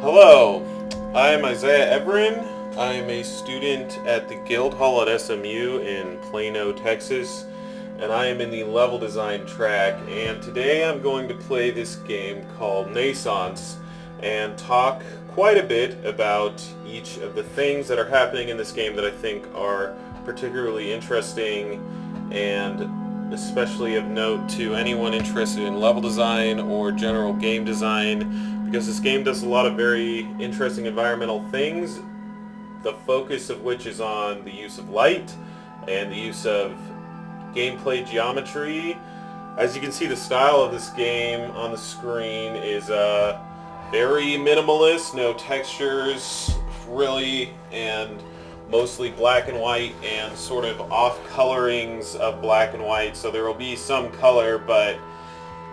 Hello, I'm Isaiah Everin. I am a student at the Guildhall at SMU in Plano, Texas, and I am in the level design track. And today I'm going to play this game called Naissance and talk quite a bit about each of the things that are happening in this game that I think are particularly interesting and especially of note to anyone interested in level design or general game design, because this game does a lot of very interesting environmental things, the focus of which is on the use of light and the use of gameplay geometry. As you can see, the style of this game on the screen is very minimalist, no textures really, and mostly black and white and sort of off colorings of black and white. So there will be some color, but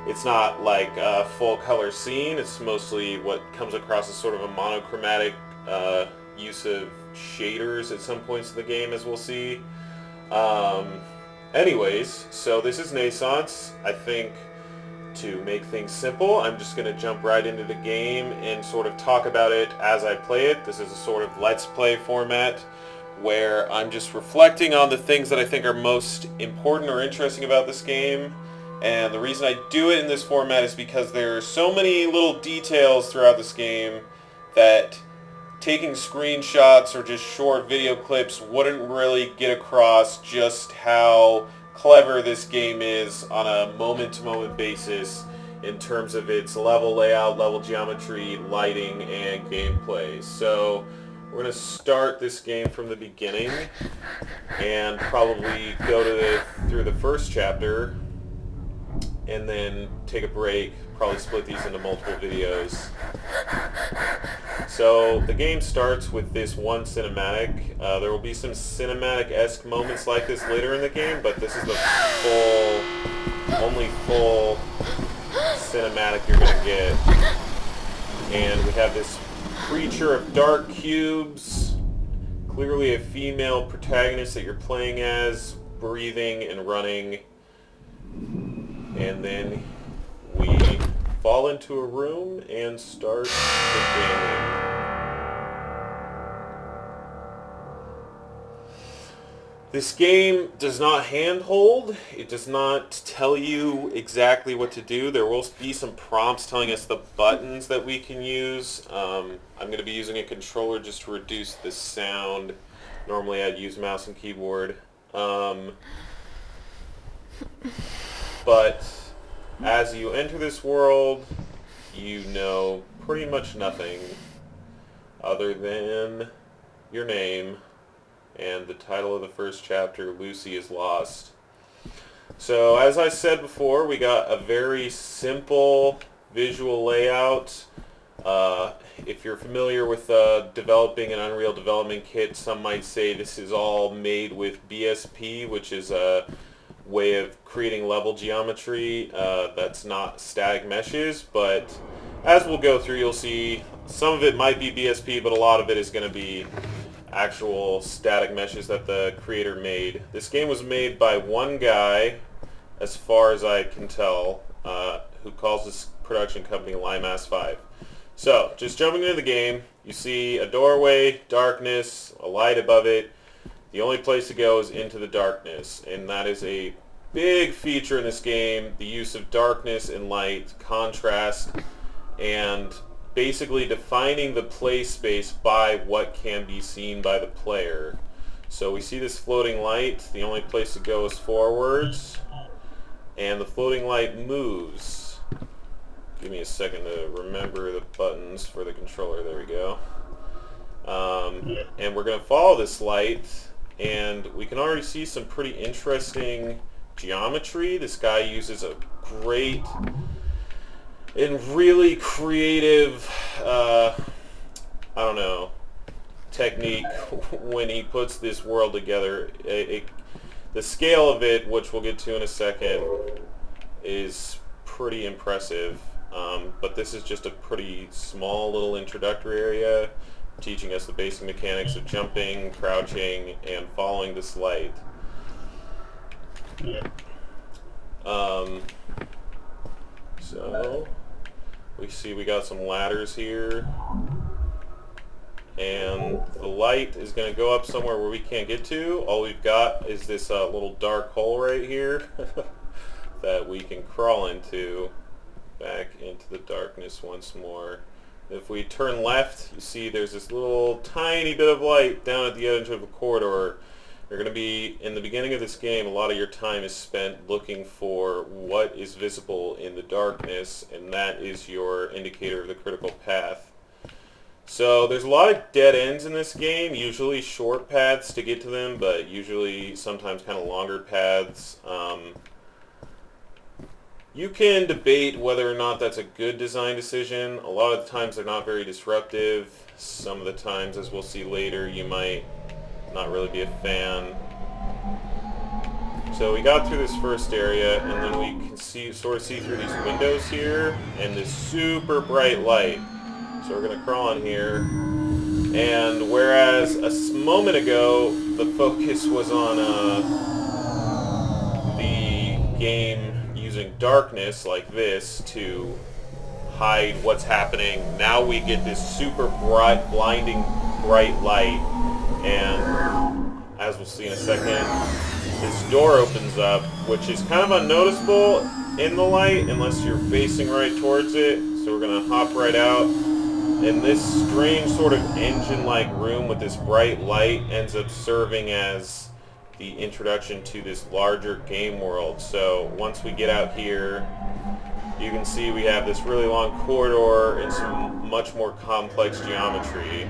it's not like a full color scene. It's mostly what comes across as sort of a monochromatic use of shaders at some points in the game, as we'll see. Anyways, so this is Naissance. I think to make things simple, I'm just going to jump right into the game and sort of talk about it as I play it. This is a sort of let's play format where I'm just reflecting on the things that I think are most important or interesting about this game. And the reason I do it in this format is because there are so many little details throughout this game that taking screenshots or just short video clips wouldn't really get across just how clever this game is on a moment-to-moment basis in terms of its level layout, level geometry, lighting, and gameplay. So we're going to start this game from the beginning and probably go through the first chapter and then take a break, probably split these into multiple videos. So the game starts with this one cinematic. There will be some cinematic-esque moments like this later in the game, but this is the only full cinematic you're going to get. And we have this creature of dark cubes, clearly a female protagonist that you're playing as, breathing and running. And then we fall into a room and start the game. This game does not handhold. It does not tell you exactly what to do. There will be some prompts telling us the buttons that we can use. I'm going to be using a controller just to reduce the sound. Normally I'd use mouse and keyboard. But as you enter this world, you know pretty much nothing other than your name and the title of the first chapter, Lucy is Lost. So as I said before, we got a very simple visual layout. If you're familiar with developing an Unreal Development Kit, some might say this is all made with BSP, which is a way of creating level geometry that's not static meshes, but as we'll go through, you'll see some of it might be BSP, but a lot of it is going to be actual static meshes that the creator made. This game was made by one guy, as far as I can tell, who calls this production company Limasse Five. So, just jumping into the game, you see a doorway, darkness, a light above it. The only place to go is into the darkness, and that is a big feature in this game, the use of darkness and light, contrast, and basically defining the play space by what can be seen by the player. So we see this floating light, the only place to go is forwards, and the floating light moves. Give me a second to remember the buttons for the controller, there we go. And we're going to follow this light, and we can already see some pretty interesting geometry. This guy uses a great and really creative, technique when he puts this world together. The scale of it, which we'll get to in a second, is pretty impressive. But this is just a pretty small little introductory area, teaching us the basic mechanics of jumping, crouching, and following this light. So we see we got some ladders here. and the light is going to go up somewhere where we can't get to. All we've got is this little dark hole right here that we can crawl into, back into the darkness once more. If we turn left, you see there's this little tiny bit of light down at the edge of a corridor. You're going to be, in the beginning of this game, a lot of your time is spent looking for what is visible in the darkness, and that is your indicator of the critical path. So there's a lot of dead ends in this game, usually short paths to get to them, but usually sometimes kind of longer paths. You can debate whether or not that's a good design decision. A lot of the times they're not very disruptive. Some of the times, as we'll see later, you might not really be a fan. So we got through this first area, and then we can sort of see through these windows here, and this super bright light. So we're going to crawl in here, and whereas a moment ago the focus was on the game using darkness like this to hide what's happening, now we get this super bright, blinding bright light, and as we'll see in a second, this door opens up, which is kind of unnoticeable in the light unless you're facing right towards it. So we're going to hop right out, and this strange sort of engine-like room with this bright light ends up serving as the introduction to this larger game world. So once we get out here, you can see we have this really long corridor and some much more complex geometry.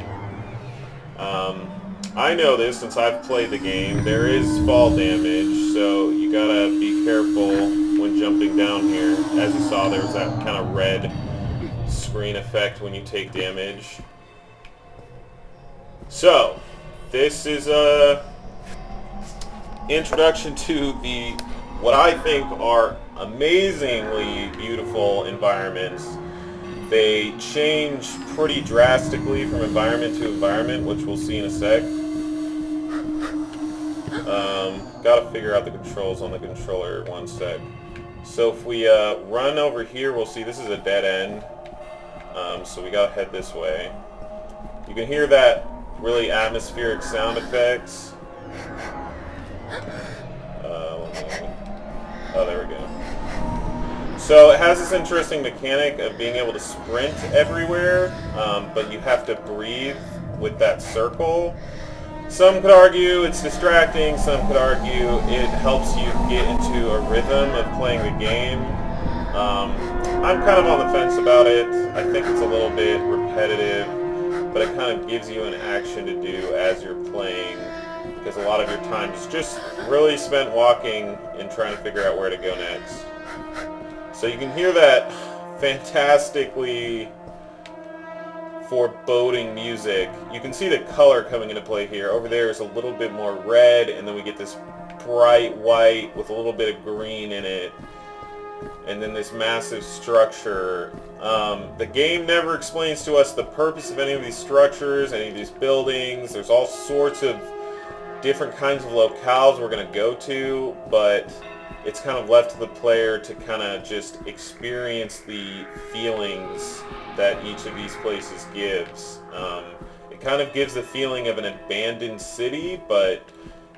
I know this since I've played the game. There is fall damage, so you gotta be careful when jumping down here. As you saw, there was that kind of red screen effect when you take damage. So this is a introduction to the what I think are amazingly beautiful environments. They change pretty drastically from environment to environment, which we'll see in a sec. Gotta figure out the controls on the controller, one sec. So if we run over here, we'll see this is a dead end. So we gotta head this way. You can hear that really atmospheric sound effects. Oh, there we go. So it has this interesting mechanic of being able to sprint everywhere, but you have to breathe with that circle. Some could argue it's distracting, some could argue it helps you get into a rhythm of playing the game. I'm kind of on the fence about it. I think it's a little bit repetitive, but it kind of gives you an action to do as you're playing, because a lot of your time is just really spent walking and trying to figure out where to go next. So you can hear that fantastically foreboding music. You can see the color coming into play here. Over there is a little bit more red, and then we get this bright white with a little bit of green in it, and then this massive structure. The game never explains to us the purpose of any of these structures, any of these buildings. There's all sorts of different kinds of locales we're going to go to, but it's kind of left to the player to kind of just experience the feelings that each of these places gives. It kind of gives the feeling of an abandoned city, but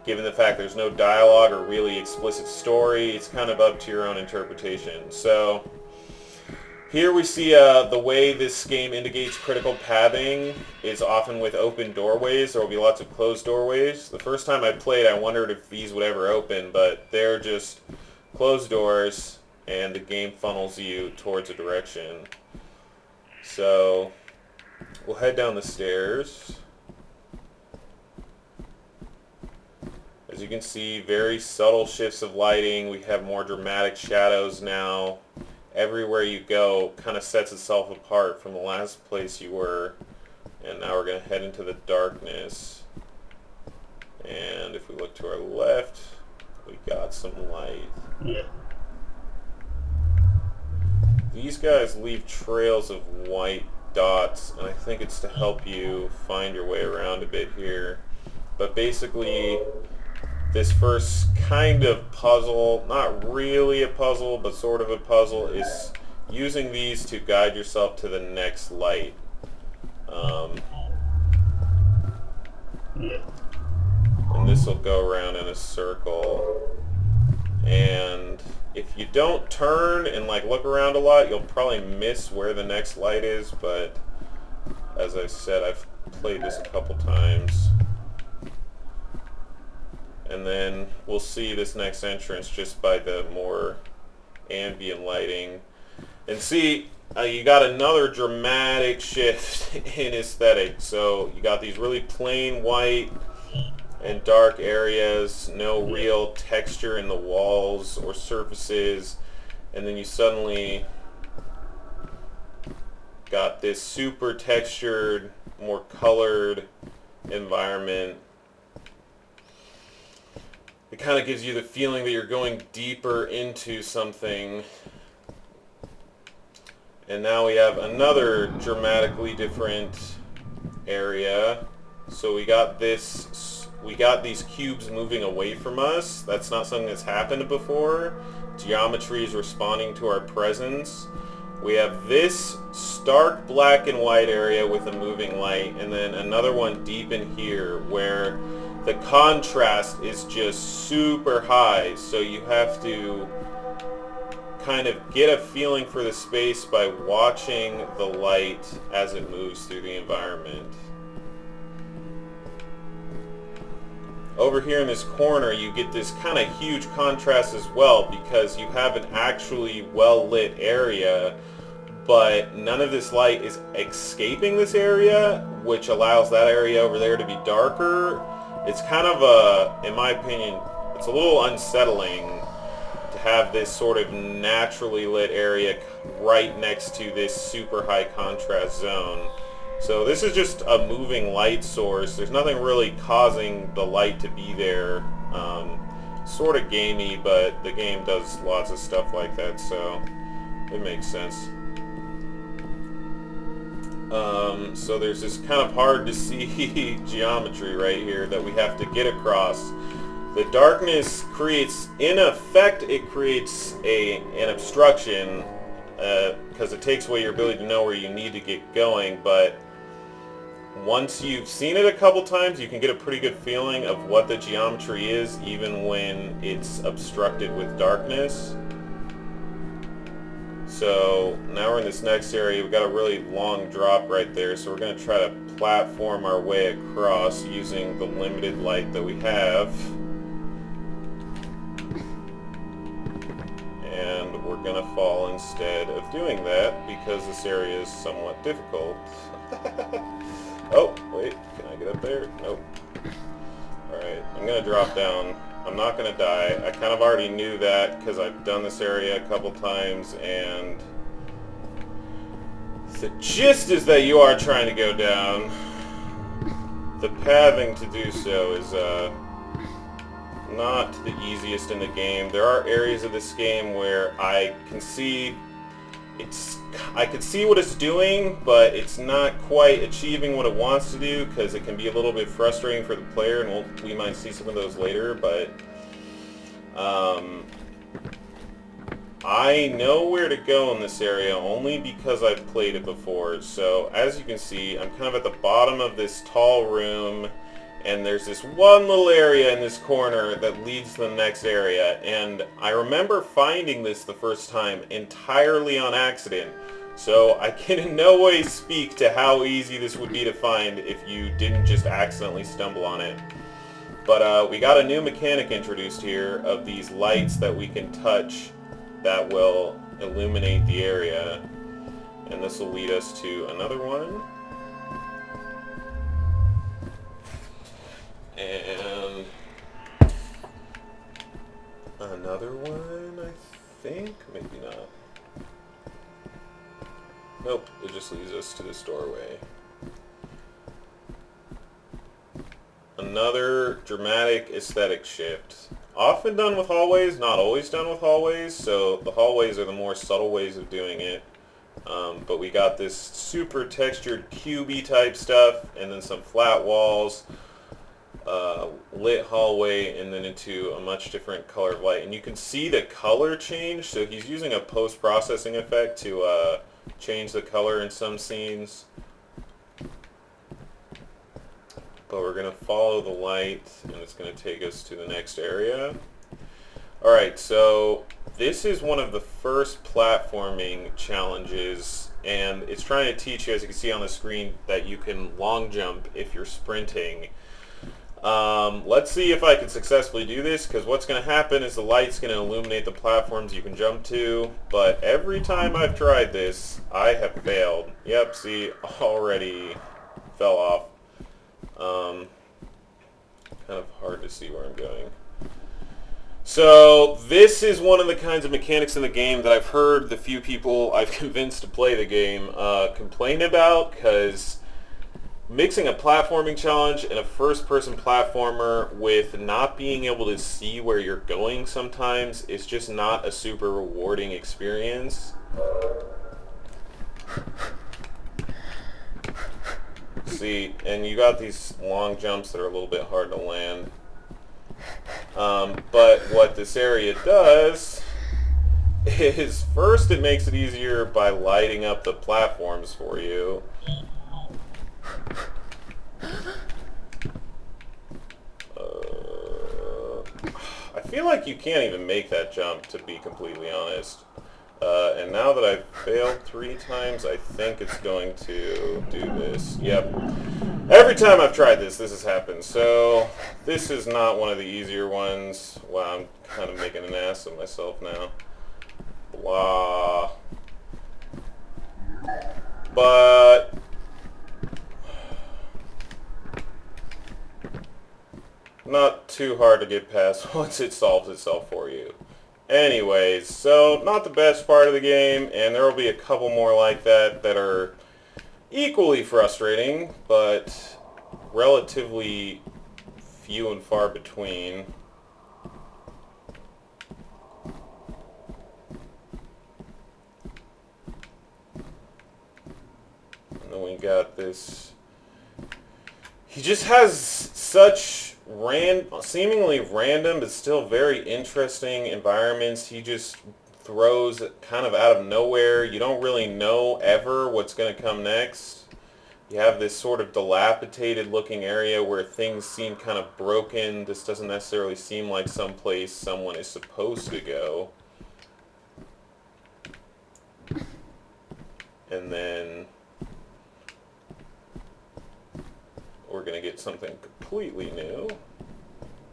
given the fact there's no dialogue or really explicit story, it's kind of up to your own interpretation. So here we see the way this game indicates critical pathing is often with open doorways. There will be lots of closed doorways. The first time I played, I wondered if these would ever open, but they're just closed doors, and the game funnels you towards a direction. So we'll head down the stairs. As you can see, very subtle shifts of lighting. We have more dramatic shadows now. Everywhere you go kind of sets itself apart from the last place you were. And now we're going to head into the darkness. And if we look to our left, we got some light. Yeah. These guys leave trails of white dots, and I think it's to help you find your way around a bit here. But basically, this first kind of puzzle, not really a puzzle, but sort of a puzzle, is using these to guide yourself to the next light. And this will go around in a circle. And if you don't turn and like look around a lot, you'll probably miss where the next light is, but as I said, I've played this a couple times. And then we'll see this next entrance just by the more ambient lighting. And see, you got another dramatic shift in aesthetic. So you got these really plain white and dark areas, no real texture in the walls or surfaces, and then you suddenly got this super textured, more colored environment. It kind of gives you the feeling that you're going deeper into something. And now we have another dramatically different area. So we got these cubes moving away from us. That's not something that's happened before. Geometry is responding to our presence. We have this stark black and white area with a moving light, and then another one deep in here where the contrast is just super high. So you have to kind of get a feeling for the space by watching the light as it moves through the environment. Over here in this corner, you get this kind of huge contrast as well because you have an actually well-lit area, but none of this light is escaping this area, which allows that area over there to be darker. It's kind of in my opinion, it's a little unsettling to have this sort of naturally lit area right next to this super high contrast zone. So this is just a moving light source. There's nothing really causing the light to be there. Sort of gamey, but the game does lots of stuff like that, so it makes sense. So there's this kind of hard to see geometry right here that we have to get across. The darkness creates, in effect, it creates an obstruction because it takes away your ability to know where you need to get going, but once you've seen it a couple times, you can get a pretty good feeling of what the geometry is, even when it's obstructed with darkness. So now we're in this next area. We've got a really long drop right there, so we're going to try to platform our way across using the limited light that we have. And we're going to fall instead of doing that because this area is somewhat difficult. Oh, wait, can I get up there? Nope. Alright, I'm going to drop down. I'm not going to die. I kind of already knew that because I've done this area a couple times, and the gist is that you are trying to go down. The pathing to do so is not the easiest in the game. There are areas of this game where I can see I can see what it's doing, but it's not quite achieving what it wants to do because it can be a little bit frustrating for the player, and we might see some of those later, but I know where to go in this area only because I've played it before. So as you can see, I'm kind of at the bottom of this tall room, and there's this one little area in this corner that leads to the next area, and I remember finding this the first time entirely on accident, so I can in no way speak to how easy this would be to find if you didn't just accidentally stumble on it. But we got a new mechanic introduced here of these lights that we can touch that will illuminate the area, and this will lead us to another one. And another one, I think? Maybe not. Nope, it just leads us to this doorway. Another dramatic aesthetic shift. Often done with hallways, not always done with hallways, so the hallways are the more subtle ways of doing it. But we got this super textured cubey type stuff, and then some flat walls. Lit hallway, and then into a much different color of light, and you can see the color change. So he's using a post-processing effect to change the color in some scenes. but we're going to follow the light, and it's going to take us to the next area. Alright, so this is one of the first platforming challenges, and it's trying to teach you, as you can see on the screen, that you can long jump if you're sprinting. Let's see if I can successfully do this, because what's going to happen is the light's going to illuminate the platforms you can jump to, but every time I've tried this, I have failed. Yep, see, already fell off. Kind of hard to see where I'm going. So this is one of the kinds of mechanics in the game that I've heard the few people I've convinced to play the game complain about, because mixing a platforming challenge and a first-person platformer with not being able to see where you're going sometimes is just not a super rewarding experience. See, and you got these long jumps that are a little bit hard to land. But what this area does is, first, it makes it easier by lighting up the platforms for you. I feel like you can't even make that jump, to be completely honest. And now that I've failed 3 times, I think it's going to do this. Yep. Every time I've tried this, this has happened. So this is not one of the easier ones. Wow, I'm kind of making an ass of myself now. Blah. But not too hard to get past once it solves itself for you. Anyways, so not the best part of the game, and there will be a couple more like that that are equally frustrating, but relatively few and far between. And then we got this. He just has such seemingly random but still very interesting environments. He just throws kind of out of nowhere. You don't really know ever what's going to come next. You have this sort of dilapidated looking area where things seem kind of broken. This doesn't necessarily seem like someplace someone is supposed to go. And then we're going to get something completely new,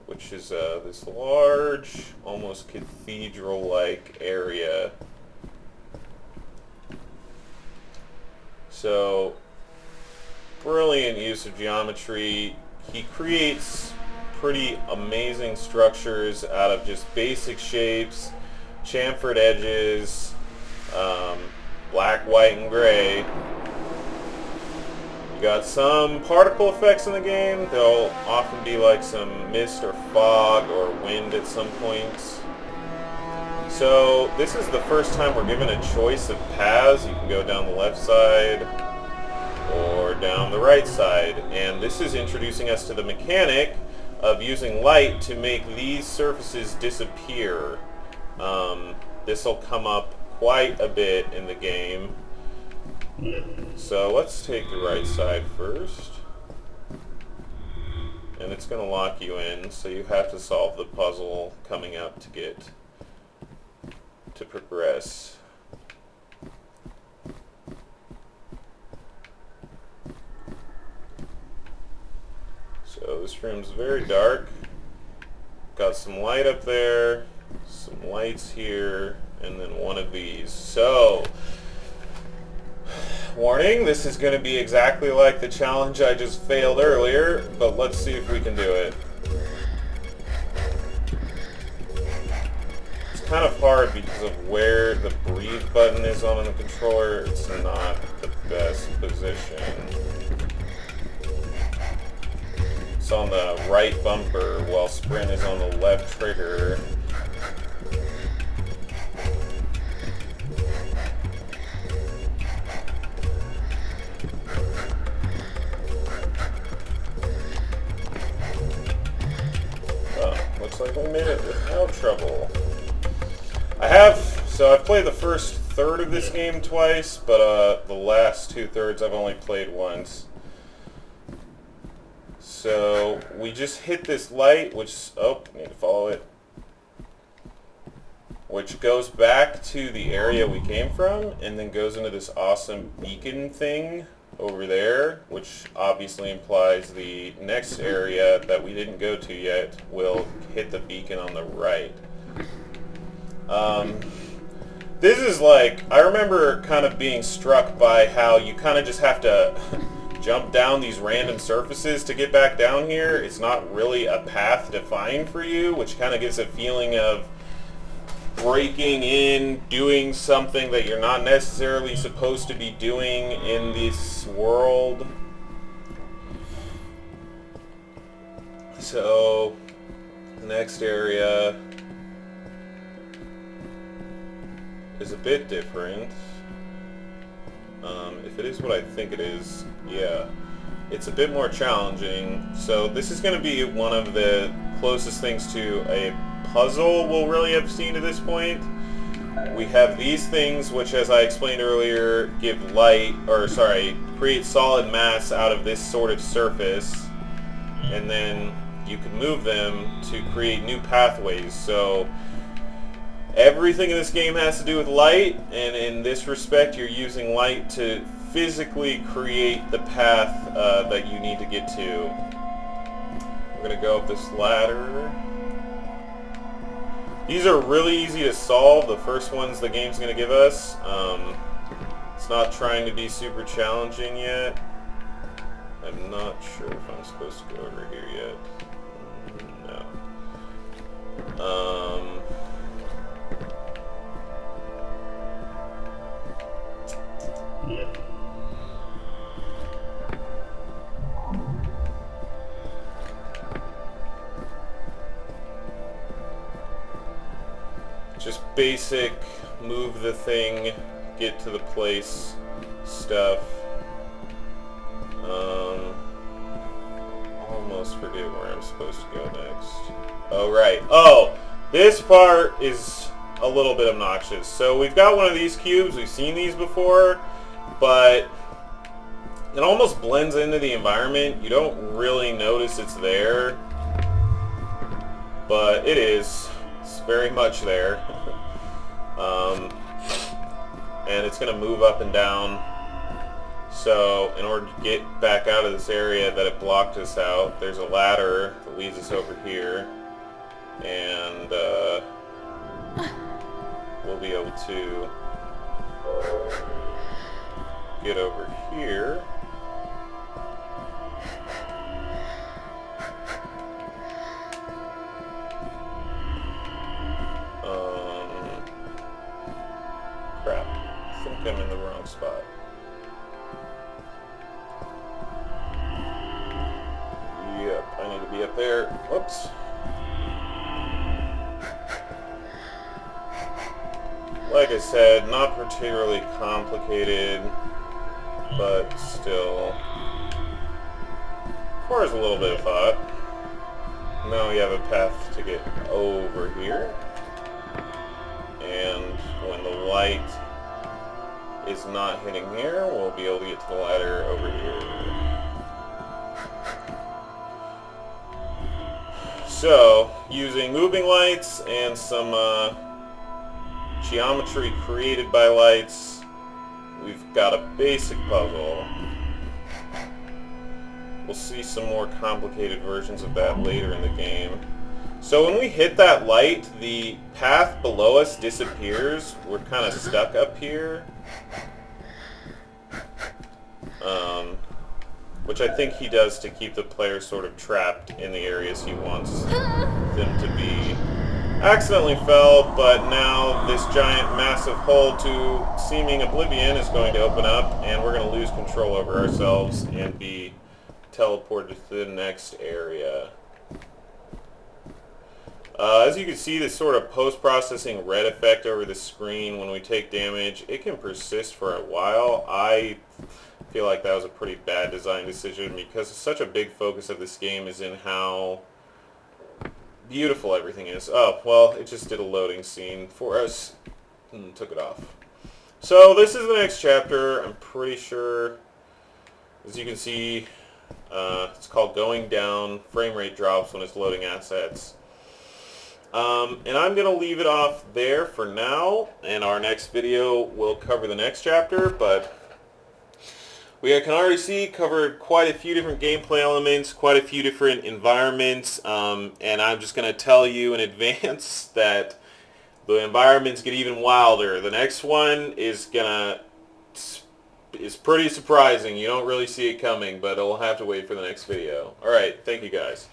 which is this large, almost cathedral-like area. So, brilliant use of geometry. He creates pretty amazing structures out of just basic shapes, chamfered edges, black, white, and gray. You got some particle effects in the game. There'll often be like some mist or fog or wind at some points. So this is the first time we're given a choice of paths. You can go down the left side or down the right side. And this is introducing us to the mechanic of using light to make these surfaces disappear. This will come up quite a bit in the game. So let's take the right side first, and it's going to lock you in, so you have to solve the puzzle coming up to progress. So this room's very dark. Got some light up there, some lights here, and then one of these. So warning, this is going to be exactly like the challenge I just failed earlier, but let's see if we can do it. It's kind of hard because of where the breathe button is on the controller. It's not the best position. It's on the right bumper while sprint is on the left trigger. Looks like we made it without trouble. I've played the first third of this game twice, but the last 2/3 I've only played once. So we just hit this light, which, oh, need to follow it, which goes back to the area we came from, and then goes into this awesome beacon thing over there, which obviously implies the next area that we didn't go to yet will hit the beacon on the right. This is like, I remember kind of being struck by how you kind of just have to jump down these random surfaces to get back down here. It's not really a path defined for you, which kind of gives a feeling of breaking in, doing something that you're not necessarily supposed to be doing in this world. So, the next area is a bit different. If it is what I think it is, yeah. It's a bit more challenging. So this is going to be one of the closest things to a puzzle we'll really have seen to this point. We have these things which, as I explained earlier, give light, or sorry, create solid mass out of this sort of surface, and then you can move them to create new pathways. So everything in this game has to do with light, and in this respect you're using light to physically create the path that you need to get to. We're going to go up this ladder. These are really easy to solve, the first ones the game's going to give us. It's not trying to be super challenging yet. I'm not sure if I'm supposed to go over here yet. No. Just basic move the thing, get to the place stuff. Almost forget where I'm supposed to go next. Oh, right. Oh, this part is a little bit obnoxious. So we've got one of these cubes. We've seen these before, but it almost blends into the environment. You don't really notice it's there, but it is. It's very much there. And it's going to move up and down. So in order to get back out of this area that it blocked us out, there's a ladder that leads us over here. And we'll be able to get over here. Crap. I think I'm in the wrong spot. Yep, I need to be up there. Whoops. Like I said, not particularly complicated, but still requires a little bit of thought. Now we have a path to get over here, and when the light is not hitting here, we'll be able to get to the ladder over here. So, using moving lights and some geometry created by lights, we've got a basic puzzle. We'll see some more complicated versions of that later in the game. So when we hit that light, the path below us disappears. We're kind of stuck up here. Which I think he does to keep the player sort of trapped in the areas he wants them to be. Accidentally fell, but now this giant massive hole to seeming oblivion is going to open up, and we're going to lose control over ourselves and be teleported to the next area. As you can see, this sort of post-processing red effect over the screen when we take damage, it can persist for a while. I feel like that was a pretty bad design decision because such a big focus of this game is in how beautiful everything is. Oh, well, it just did a loading scene for us and took it off. So this is the next chapter. I'm pretty sure, as you can see, It's called Going Down. Frame rate drops when it's loading assets. And I'm going to leave it off there for now, and our next video will cover the next chapter, but we can already see covered quite a few different gameplay elements, quite a few different environments, and I'm just going to tell you in advance that the environments get even wilder. The next one is pretty surprising. You don't really see it coming, but we'll have to wait for the next video. Alright, thank you guys.